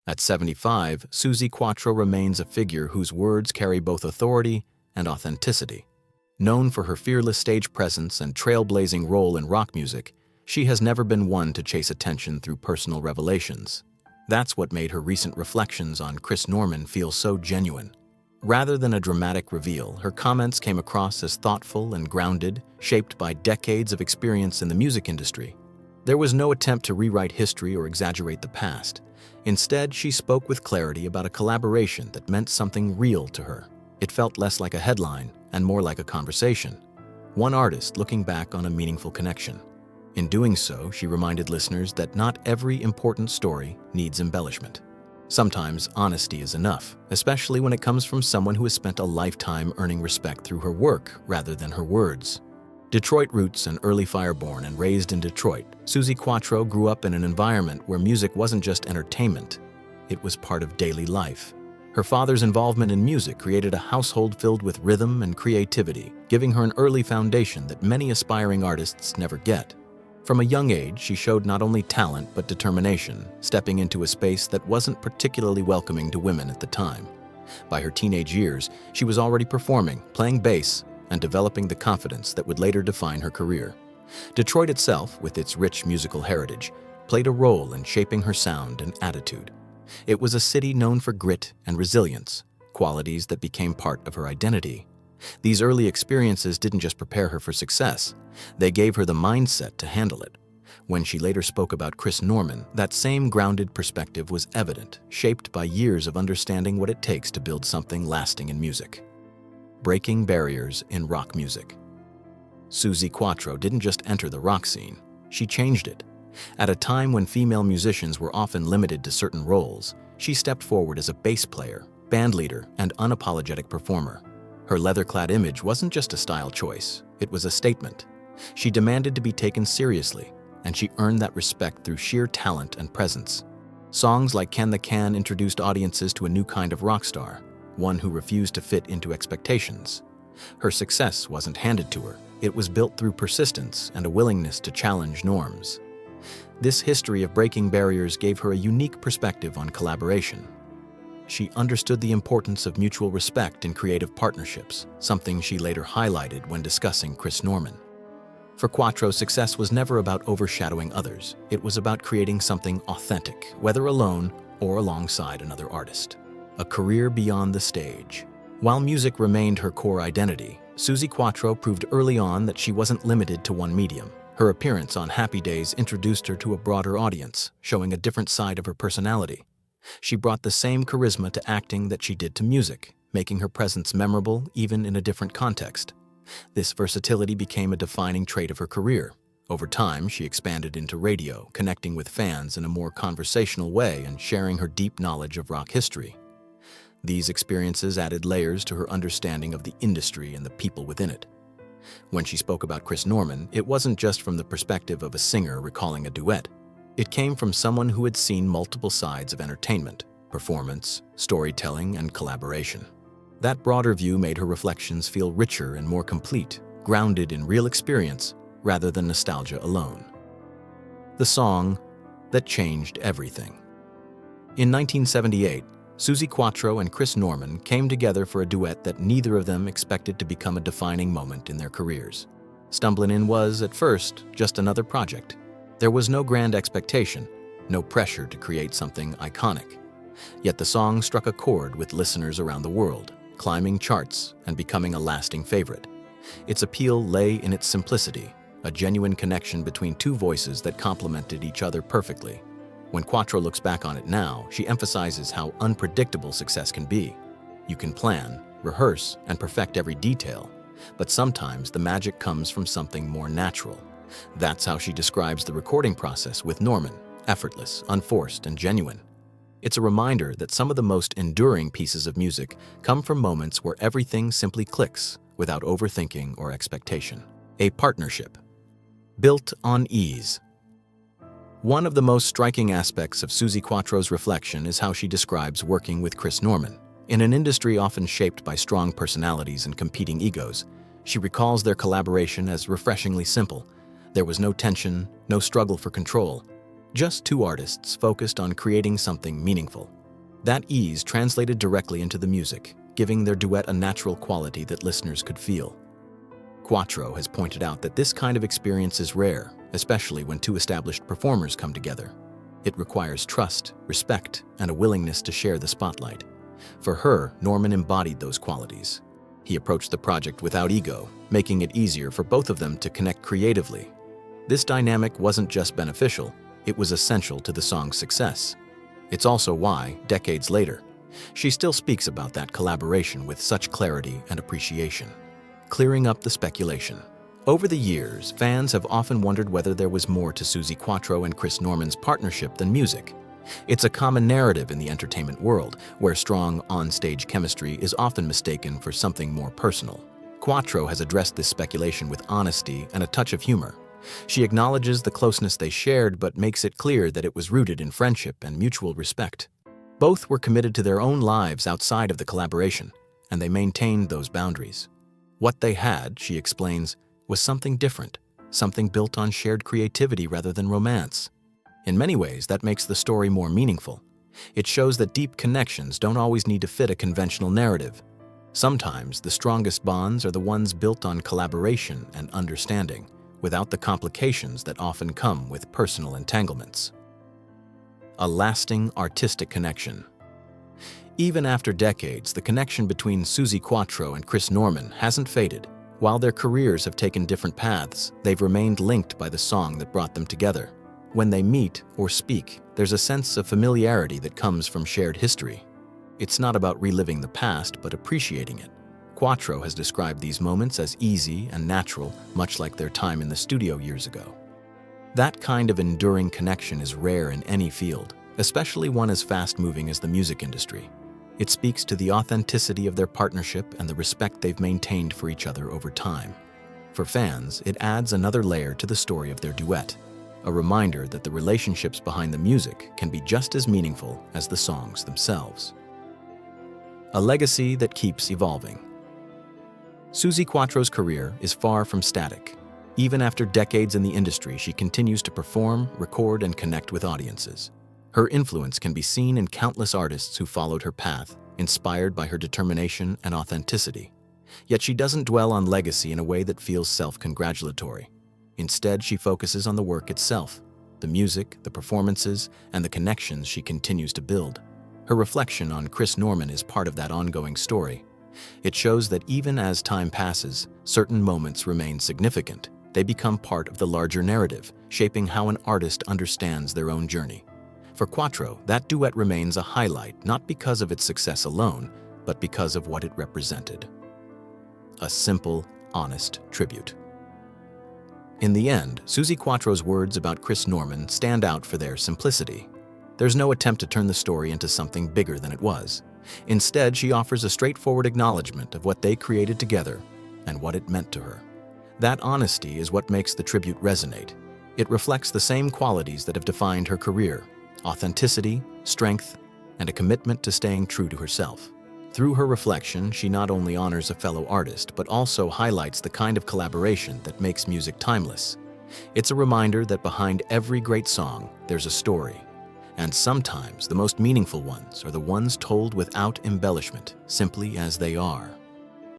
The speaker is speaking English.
At 75, Suzi Quatro remains a figure whose words carry both authority and authenticity. Known for her fearless stage presence and trailblazing role in rock music, she has never been one to chase attention through personal revelations. That's what made her recent reflections on Chris Norman feel so genuine. Rather than a dramatic reveal, her comments came across as thoughtful and grounded, shaped by decades of experience in the music industry. There was no attempt to rewrite history or exaggerate the past. Instead, she spoke with clarity about a collaboration that meant something real to her. It felt less like a headline and more like a conversation. One artist looking back on a meaningful connection. In doing so, she reminded listeners that not every important story needs embellishment. Sometimes honesty is enough, especially when it comes from someone who has spent a lifetime earning respect through her work rather than her words. Detroit roots and early fireborn and raised in Detroit, Suzi Quatro grew up in an environment where music wasn't just entertainment, it was part of daily life. Her father's involvement in music created a household filled with rhythm and creativity, giving her an early foundation that many aspiring artists never get. From a young age, she showed not only talent but determination, stepping into a space that wasn't particularly welcoming to women at the time. By her teenage years, she was already performing, playing bass, and developing the confidence that would later define her career. Detroit itself, with its rich musical heritage, played a role in shaping her sound and attitude. It was a city known for grit and resilience, qualities that became part of her identity. These early experiences didn't just prepare her for success, they gave her the mindset to handle it. When she later spoke about Chris Norman, that same grounded perspective was evident, shaped by years of understanding what it takes to build something lasting in music. Breaking barriers in rock music. Suzi Quatro didn't just enter the rock scene, she changed it. At a time when female musicians were often limited to certain roles, she stepped forward as a bass player, bandleader, and unapologetic performer. Her leather-clad image wasn't just a style choice, it was a statement. She demanded to be taken seriously, and she earned that respect through sheer talent and presence. Songs like Can the Can introduced audiences to a new kind of rock star, one who refused to fit into expectations. Her success wasn't handed to her, it was built through persistence and a willingness to challenge norms. This history of breaking barriers gave her a unique perspective on collaboration. She understood the importance of mutual respect in creative partnerships, something she later highlighted when discussing Chris Norman. For Quatro, success was never about overshadowing others. It was about creating something authentic, whether alone or alongside another artist. A career beyond the stage. While music remained her core identity, Suzi Quatro proved early on that she wasn't limited to one medium. Her appearance on Happy Days introduced her to a broader audience, showing a different side of her personality. She brought the same charisma to acting that she did to music, making her presence memorable even in a different context. This versatility became a defining trait of her career. Over time, she expanded into radio, connecting with fans in a more conversational way and sharing her deep knowledge of rock history. These experiences added layers to her understanding of the industry and the people within it. When she spoke about Chris Norman, it wasn't just from the perspective of a singer recalling a duet. It came from someone who had seen multiple sides of entertainment, performance, storytelling, and collaboration. That broader view made her reflections feel richer and more complete, grounded in real experience rather than nostalgia alone. The song that changed everything. In 1978, Suzi Quatro and Chris Norman came together for a duet that neither of them expected to become a defining moment in their careers. Stumblin'in was, at first, just another project. There was no grand expectation, no pressure to create something iconic. Yet the song struck a chord with listeners around the world, climbing charts and becoming a lasting favorite. Its appeal lay in its simplicity, a genuine connection between two voices that complemented each other perfectly. When Quatro looks back on it now, she emphasizes how unpredictable success can be. You can plan, rehearse, and perfect every detail, but sometimes the magic comes from something more natural. That's how she describes the recording process with Norman: effortless, unforced, and genuine. It's a reminder that some of the most enduring pieces of music come from moments where everything simply clicks without overthinking or expectation. A partnership built on ease. One of the most striking aspects of Suzi Quatro's reflection is how she describes working with Chris Norman. In an industry often shaped by strong personalities and competing egos, she recalls their collaboration as refreshingly simple. There was no tension, no struggle for control, just two artists focused on creating something meaningful. That ease translated directly into the music, giving their duet a natural quality that listeners could feel. Quatro has pointed out that this kind of experience is rare, especially when two established performers come together. It requires trust, respect, and a willingness to share the spotlight. For her, Norman embodied those qualities. He approached the project without ego, making it easier for both of them to connect creatively. This dynamic wasn't just beneficial, it was essential to the song's success. It's also why, decades later, she still speaks about that collaboration with such clarity and appreciation. Clearing up the speculation. Over the years, fans have often wondered whether there was more to Suzi Quatro and Chris Norman's partnership than music. It's a common narrative in the entertainment world, where strong on-stage chemistry is often mistaken for something more personal. Quatro has addressed this speculation with honesty and a touch of humor. She acknowledges the closeness they shared, but makes it clear that it was rooted in friendship and mutual respect. Both were committed to their own lives outside of the collaboration, and they maintained those boundaries. What they had, she explains, was something different, something built on shared creativity rather than romance. In many ways, that makes the story more meaningful. It shows that deep connections don't always need to fit a conventional narrative. Sometimes, the strongest bonds are the ones built on collaboration and understanding, without the complications that often come with personal entanglements. A lasting artistic connection. Even after decades, the connection between Suzi Quatro and Chris Norman hasn't faded. While their careers have taken different paths, they've remained linked by the song that brought them together. When they meet or speak, there's a sense of familiarity that comes from shared history. It's not about reliving the past, but appreciating it. Quatro has described these moments as easy and natural, much like their time in the studio years ago. That kind of enduring connection is rare in any field, especially one as fast-moving as the music industry. It speaks to the authenticity of their partnership and the respect they've maintained for each other over time. For fans, it adds another layer to the story of their duet, a reminder that the relationships behind the music can be just as meaningful as the songs themselves. A legacy that keeps evolving. Suzi Quatro's career is far from static. Even after decades in the industry, she continues to perform, record, and connect with audiences. Her influence can be seen in countless artists who followed her path, inspired by her determination and authenticity. Yet she doesn't dwell on legacy in a way that feels self-congratulatory. Instead, she focuses on the work itself, the music, the performances, and the connections she continues to build. Her reflection on Chris Norman is part of that ongoing story. It shows that even as time passes, certain moments remain significant. They become part of the larger narrative, shaping how an artist understands their own journey. For Quatro, that duet remains a highlight not because of its success alone, but because of what it represented. A simple, honest tribute. In the end, Suzi Quatro's words about Chris Norman stand out for their simplicity. There's no attempt to turn the story into something bigger than it was. Instead, she offers a straightforward acknowledgement of what they created together and what it meant to her. That honesty is what makes the tribute resonate. It reflects the same qualities that have defined her career: authenticity, strength, and a commitment to staying true to herself. Through her reflection, she not only honors a fellow artist, but also highlights the kind of collaboration that makes music timeless. It's a reminder that behind every great song, there's a story. And sometimes the most meaningful ones are the ones told without embellishment, simply as they are.